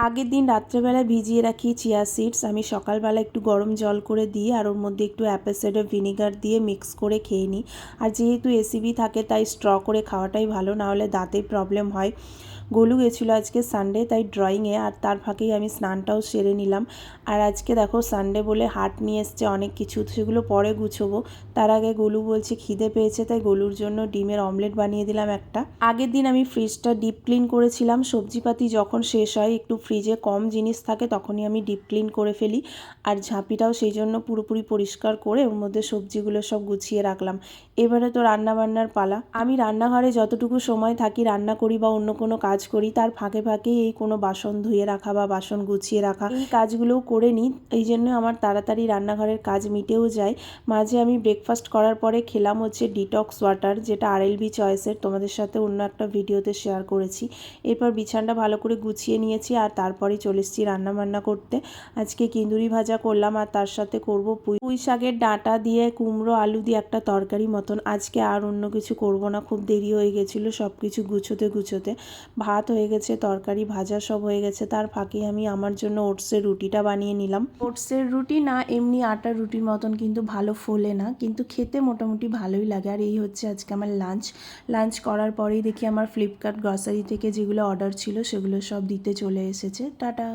আগের দিন রাত্রেবেলা ভিজিয়ে রাখি চিয়া সিডস আমি সকালবেলা একটু গরম জল করে দিয়ে আর ওর মধ্যে একটু অ্যাপেল সাইডার ভিনিগার দিয়ে মিক্স করে খেয়ে নিই। আর যেহেতু এসিবি থাকে তাই স্ট্র করে খাওয়াটাই ভালো, নাহলে দাঁতে প্রবলেম হয়। গোলু গেছিলো আজকে সানডে তাই ড্রয়িংয়ে, আর তার ফাঁকেই আমি স্নানটাও সেরে নিলাম। আর আজকে দেখো সানডে বলে হাট নিয়ে এসছে অনেক কিছু, সেগুলো পরে গুছোবো। তার আগে গোলু বলছে খিদে পেয়েছে, তাই গোলুর জন্য ডিমের অমলেট বানিয়ে দিলাম একটা। আগের দিন আমি ফ্রিজটা ডিপ ক্লিন করেছিলাম, সবজিপাতি যখন শেষ হয় একটু ফ্রিজে কম জিনিস থাকে তখনই আমি ডিপ ক্লিন করে ফেলি। আর ঝাঁপিটাও সেই জন্য পুরোপুরি পরিষ্কার করে ওর মধ্যে সবজিগুলো সব গুছিয়ে রাখলাম। এবারে তো রান্নাবান্নার পালা। আমি রান্নাঘরে যতটুকু সময় থাকি রান্না করি বা অন্য কোনো কাজ করি, তার ফাঁকে ফাঁকেই এই কোনো বাসন ধুয়ে রাখা বা বাসন গুছিয়ে রাখা এই কাজগুলোও করে নিই। এই জন্য আমার তাড়াতাড়ি রান্নাঘরের কাজ মিটেও যায়। মাঝে আমি ব্রেকফাস্ট করার পরে খেলাম হচ্ছে ডিটক্স ওয়াটার, যেটা RLB চয়েসের, তোমাদের সাথে অন্য একটা ভিডিওতে শেয়ার করেছি। এরপর বিছানাটা ভালো করে গুছিয়ে নিয়েছি আর তারপরে চলে এসেছি রান্নাবান্না করতে। আজকে কিন্দুরি ভাজা করলাম আর তার সাথে করব পুঁই শাকের ডাঁটা দিয়ে কুমড়ো আলু দিয়ে একটা তরকারি মতন। আজকে আর অন্য কিছু করব না, খুব দেরি হয়ে গেছিলো সব কিছু গুছোতে। ভাত হয়ে গেছে, তরকারি ভাজা সব হয়ে গেছে। তার ফাঁকে আমি আমার জন্য ওটসের রুটিটা বানিয়ে নিলাম। ওটসের রুটি না এমনি আটার রুটির মতন কিন্তু ভালো ফোলে না, কিন্তু খেতে মোটামুটি ভালোই লাগে। আর এই হচ্ছে আজকে আমার লাঞ্চ করার পরেই দেখি আমার ফ্লিপকার্ট গ্রসারি থেকে যেগুলো অর্ডার ছিল সেগুলো সব দিতে চলে এসেছে। টাটা।